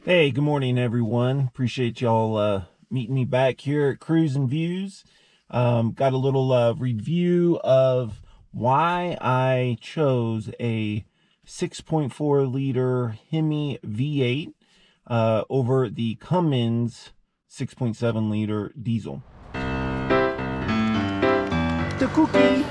Hey, good morning, everyone. Appreciate y'all meeting me back here at Cruise and Views. Got a little review of why I chose a 6.4 liter HEMI V8 over the Cummins 6.7 liter diesel. The cookie!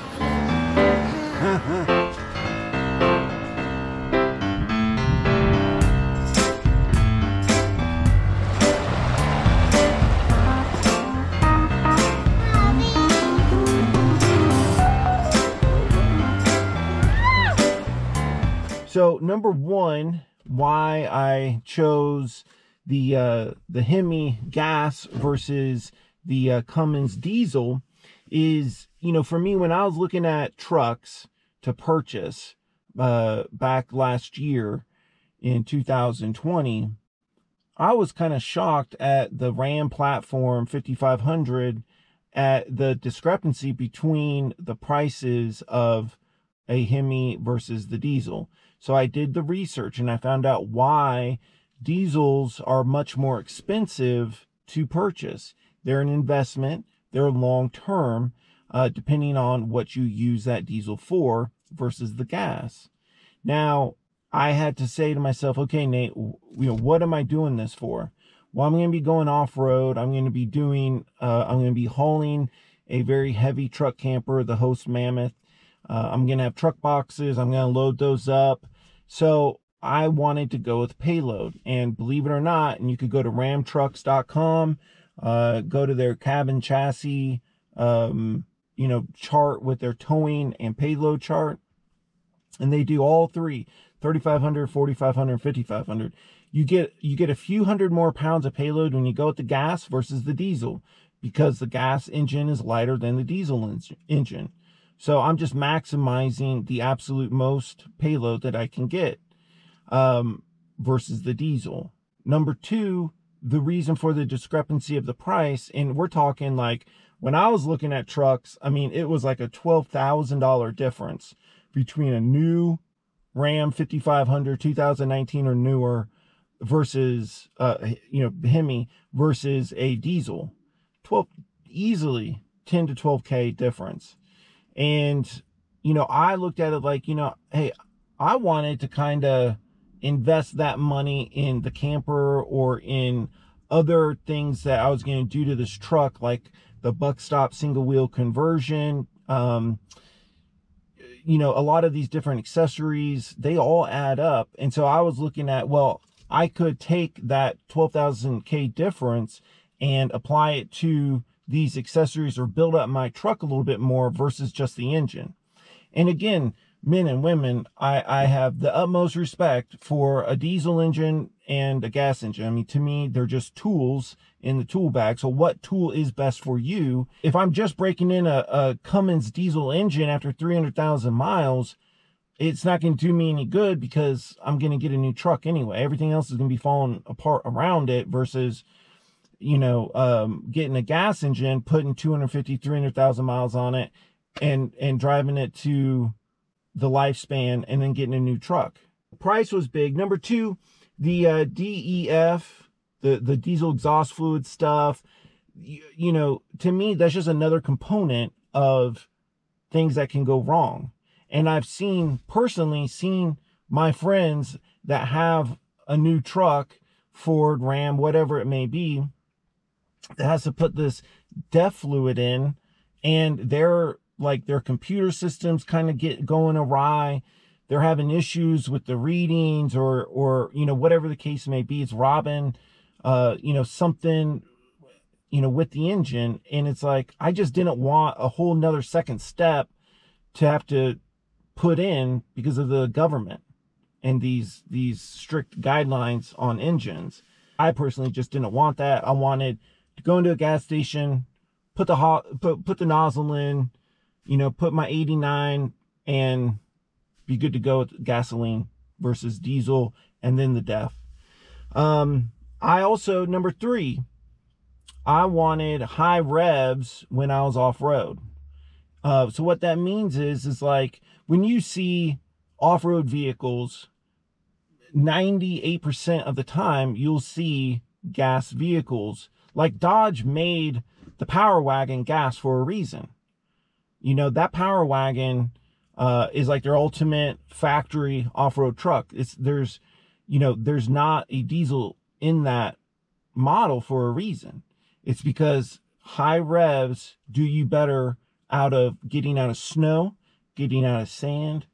So number one, why I chose the HEMI Gas versus the Cummins Diesel is, for me, when I was looking at trucks to purchase back last year in 2020, I was kind of shocked at the Ram platform 5500 at the discrepancy between the prices of a HEMI versus the diesel. So I did the research and I found out why diesels are much more expensive to purchase. They're an investment, they're long-term, depending on what you use that diesel for versus the gas. Now, I had to say to myself, okay, Nate, what am I doing this for? Well, I'm going to be going off-road. I'm going to be hauling a very heavy truck camper, the Host Mammoth. I'm going to have truck boxes. I'm going to load those up. So I wanted to go with payload. And believe it or not, and you could go to ramtrucks.com, go to their cabin chassis, chart with their towing and payload chart. And they do all three, 3,500, 4,500, 5,500. You get a few hundred more pounds of payload when you go with the gas versus the diesel, because the gas engine is lighter than the diesel engine. So I'm just maximizing the absolute most payload that I can get versus the diesel. Number two, the reason for the discrepancy of the price, and we're talking like when I was looking at trucks, I mean, it was like a $12,000 difference between a new Ram 5500 2019 or newer versus HEMI versus a diesel. Easily 10 to 12K difference. And I looked at it like, hey, I wanted to kind of invest that money in the camper or in other things that I was going to do to this truck, like the buck stop single wheel conversion. A lot of these different accessories, they all add up. And so I was looking at, well, I could take that 12,000K difference and apply it to these accessories or build up my truck a little bit more versus just the engine. And again, men and women, I have the utmost respect for a diesel engine and a gas engine. I mean, to me, they're just tools in the tool bag. So what tool is best for you? If I'm just breaking in a Cummins diesel engine after 300,000 miles, it's not going to do me any good because I'm going to get a new truck anyway. Everything else is going to be falling apart around it versus, getting a gas engine, putting 250, 300,000 miles on it and driving it to the lifespan and then getting a new truck. Price was big. Number two, the DEF, the diesel exhaust fluid stuff, to me, that's just another component of things that can go wrong. And I've personally seen my friends that have a new truck, Ford, Ram, whatever it may be, that has to put this DEF fluid in, and their computer systems kind of get going awry. They're having issues with the readings or whatever the case may be. It's robbing something with the engine. And it's like, I just didn't want a whole nother second step to have to put in because of the government and these strict guidelines on engines. I personally just didn't want that. I wanted to go into a gas station, put the nozzle in, put my 89 and be good to go with gasoline versus diesel and then the DEF. I also, number three, I wanted high revs when I was off-road. So what that means is like when you see off-road vehicles, 98% of the time, you'll see gas vehicles. Like Dodge made the Power Wagon gas for a reason. You know, that Power Wagon is like their ultimate factory off-road truck. There's not a diesel in that model for a reason. It's because high revs do you better out of getting out of snow, getting out of sand.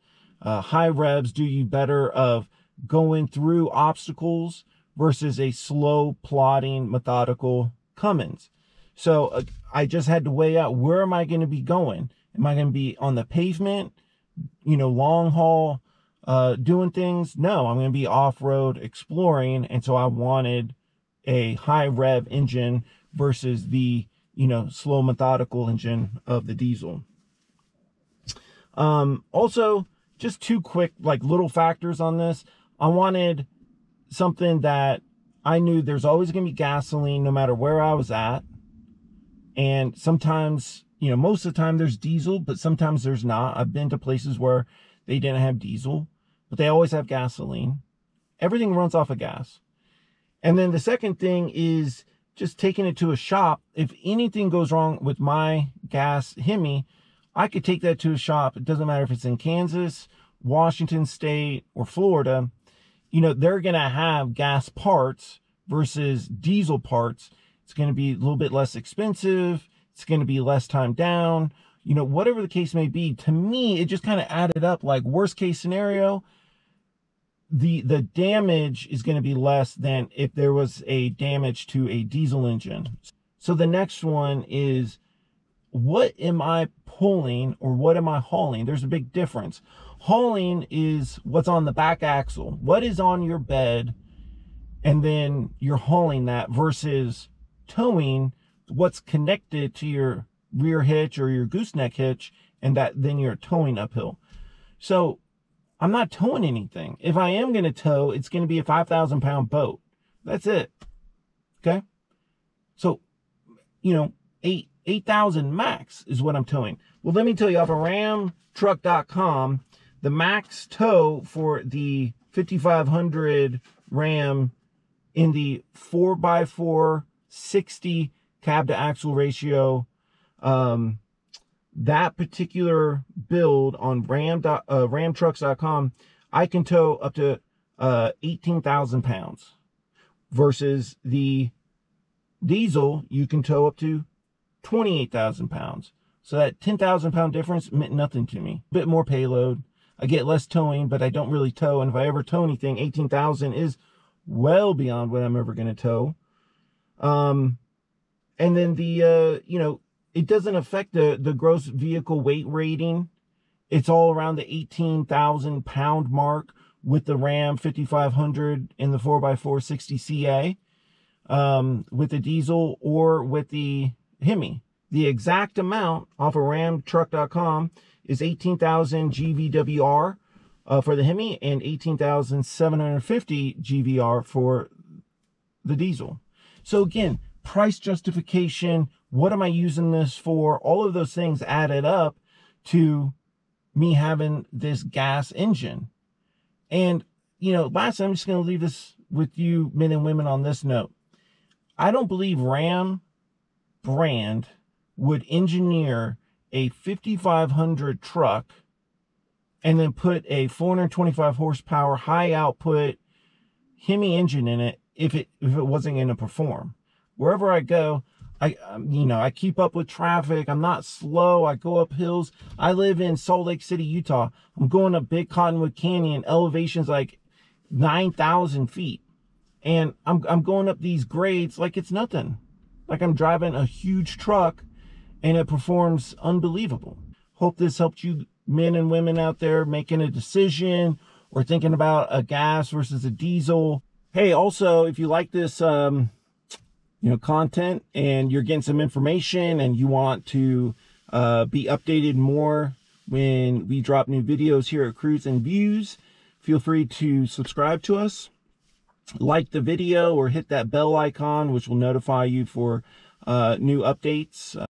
High revs do you better of going through obstacles versus a slow, plodding, methodical Cummins. So I just had to weigh out, where am I going to be going? Am I going to be on the pavement, you know, long haul, doing things? No, I'm going to be off-road exploring. And so I wanted a high rev engine versus the, you know, slow, methodical engine of the diesel. Also, just two quick, like, little factors on this. I wanted something that I knew there's always going to be gasoline no matter where I was at. And sometimes, you know, most of the time there's diesel, but sometimes there's not. I've been to places where they didn't have diesel, but they always have gasoline. Everything runs off of gas. And then the second thing is just taking it to a shop. If anything goes wrong with my gas HEMI, I could take that to a shop. It doesn't matter if it's in Kansas, Washington State, or Florida. You know, they're going to have gas parts versus diesel parts. It's going to be a little bit less expensive. It's going to be less time down. You know, whatever the case may be, to me, it just kind of added up. Like, worst case scenario, the damage is going to be less than if there was a damage to a diesel engine. So the next one is, what am I pulling or what am I hauling? There's a big difference. Hauling is what's on the back axle, what is on your bed, and then you're hauling that, versus towing what's connected to your rear hitch or your gooseneck hitch, and that then you're towing uphill. So I'm not towing anything. If I am going to tow, it's going to be a 5,000-pound boat. That's it. Okay. So, you know, 8,000 max is what I'm towing. Well, let me tell you, off of ramtruck.com, the max tow for the 5500 Ram in the 4x4 60 cab to axle ratio, that particular build on ramtrucks.com, I can tow up to 18,000 pounds, versus the diesel, you can tow up to 28,000 pounds. So that 10,000 pound difference meant nothing to me. A bit more payload. I get less towing, but I don't really tow. And if I ever tow anything, 18,000 is well beyond what I'm ever going to tow. And then the, you know, it doesn't affect the gross vehicle weight rating. It's all around the 18,000 pound mark with the Ram 5500 in the 4x4 60 CA, with the diesel or with the HEMI. The exact amount off of ramtruck.com is 18,000 GVWR for the HEMI and 18,750 GVR for the diesel. So again, price justification, what am I using this for? All of those things added up to me having this gas engine. And, you know, lastly, I'm just going to leave this with you men and women on this note. I don't believe Ram brand would engineer a 5500 truck and then put a 425 horsepower high output HEMI engine in it if it wasn't going to perform. Wherever I go, I keep up with traffic. I'm not slow. I go up hills. I live in Salt Lake City, Utah. I'm going up Big Cottonwood Canyon, elevations like 9,000 feet. And I'm going up these grades like it's nothing. Like I'm driving a huge truck and it performs unbelievable. Hope this helped you men and women out there making a decision or thinking about a gas versus a diesel. Hey, also, if you like this, content and you're getting some information and you want to be updated more when we drop new videos here at Cruise and Views, feel free to subscribe to us, like the video, or hit that bell icon, which will notify you for new updates.